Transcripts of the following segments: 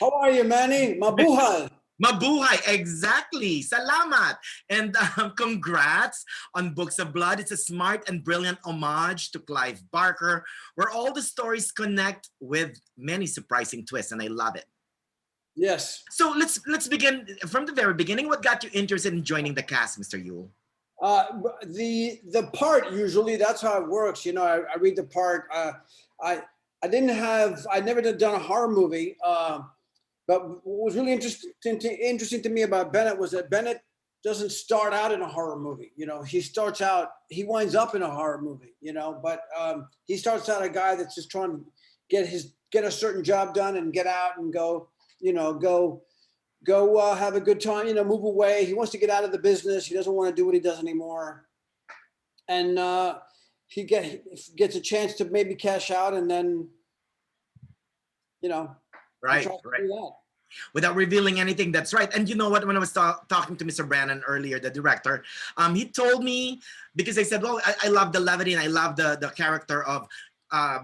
How are you, Manny? Mabuhay. Mabuhay, exactly. Salamat. And congrats on Books of Blood. It's a smart and brilliant homage to Clive Barker, where all the stories connect with many surprising twists, and I love it. Yes. So let's begin from the very beginning. What got you interested in joining the cast, Mr. Yule? The part usually that's how it works. You know, I read the part. I didn't have I never done a horror movie. But what was really interesting to me about Bennett was that Bennett doesn't start out in a horror movie. You know, he winds up in a horror movie. You know, but he starts out a guy that's just trying to get a certain job done and get out and go. You know, go have a good time. You know, move away. He wants to get out of the business. He doesn't want to do what he does anymore, and he gets a chance to maybe cash out, and then, you know. Right. Without revealing anything, that's right. And you know what? When I was talking to Mr. Brannon earlier, the director, he told me, because I said, well, I love the levity and I love the character of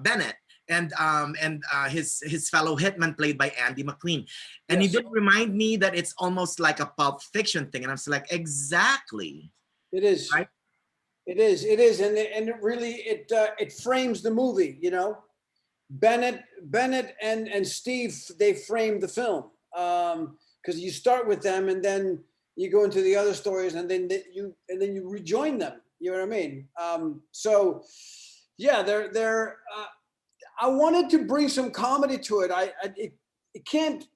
Bennett and his fellow hitman played by Andy McQueen. And Yes. he did remind me that it's almost like a Pulp Fiction thing. And I was like, exactly. It is. Right? It is. And it really it frames the movie. You know. Bennett and Steve, they framed the film, because you start with them and then you go into the other stories and then you rejoin them. You know what I mean? So yeah, they're I wanted to bring some comedy to it. It can't,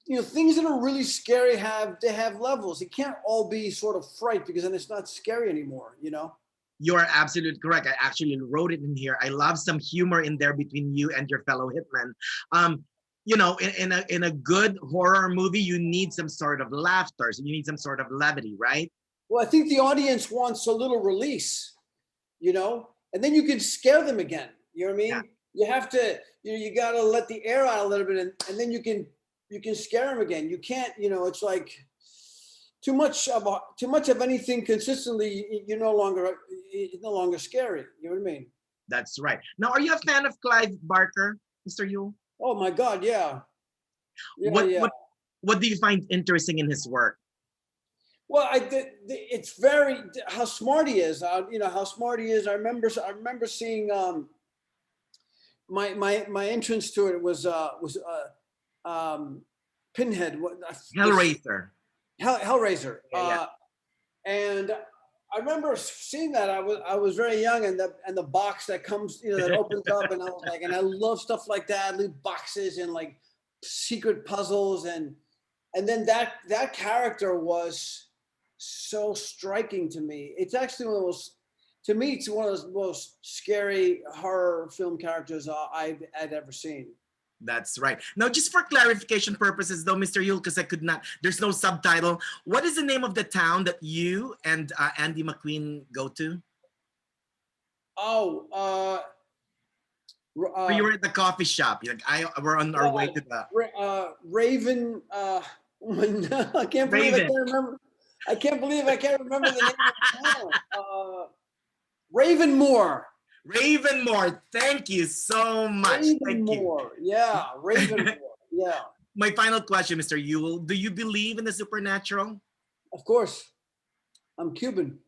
you know, things that are really scary have levels. It can't all be sort of fright, because then it's not scary anymore. You know. You are absolutely correct. I actually wrote it in here. I love some humor in there between you and your fellow hitman. You know, in a good horror movie, you need some sort of laughter. So you need some sort of levity, right? Well, I think the audience wants a little release, you know, and then you can scare them again. You know what I mean? Yeah. You have to, you know, you got to let the air out a little bit, and then you can scare them again. You can't, you know, it's like too much of anything consistently. It's no longer scary. You know what I mean? That's right. Now, are you a fan of Clive Barker, Mr. Yule? Oh my God, yeah. What do you find interesting in his work? Well, it's very how smart he is. You know how smart he is. I remember seeing my entrance to it was Pinhead. Hellraiser. Hellraiser. Yeah. And I remember seeing that. I was very young, and the box that comes, you know, that opens up, and I was like, and I love stuff like that, like boxes and like secret puzzles, and then that character was so striking to me. It's actually one of those, to me, it's one of those most scary horror film characters I'd ever seen. That's right. Now, just for clarification purposes, though, Mr. Yule, because I could not, there's no subtitle. What is the name of the town that you and Andy McQueen go to? Oh, you were at the coffee shop. You're like, we're on our way to the Raven. I can't believe I can't remember. I can't believe I can't remember the name of the town. Ravenmore. Ravenmore. Thank you so much. Ravenmore. Yeah, Ravenmore. Yeah. My final question, Mr. Yule. Do you believe in the supernatural? Of course. I'm Cuban.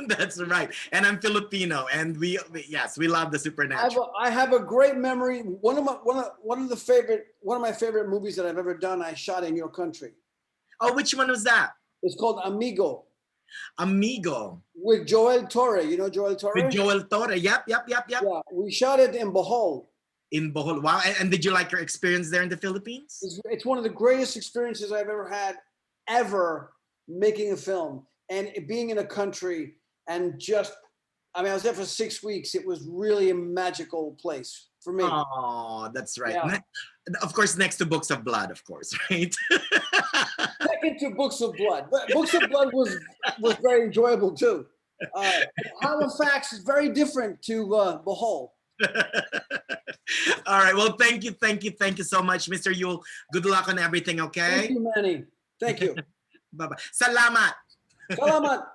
That's right. And I'm Filipino, and we love the supernatural. I have a great memory. One of my favorite movies that I've ever done, I shot in your country. Oh, which one was that? It's called Amigo. Amigo. With Joel Torre. You know Joel Torre? With Joel Torre. Yep. Yeah, we shot it in Bohol. In Bohol. Wow. And did you like your experience there in the Philippines? It's one of the greatest experiences I've ever had, making a film, and being in a country, and I was there for 6 weeks. It was really a magical place for me. Oh, that's right. Yeah. Of course, next to Books of Blood, of course, right? Second to Books of Blood. But Books of Blood was very enjoyable too. Halifax is very different to Bohol. All right. Well, thank you so much, Mr. Yule. Good luck on everything, okay? Thank you, Manny. Thank you. Bye-bye. Salamat. Salamat.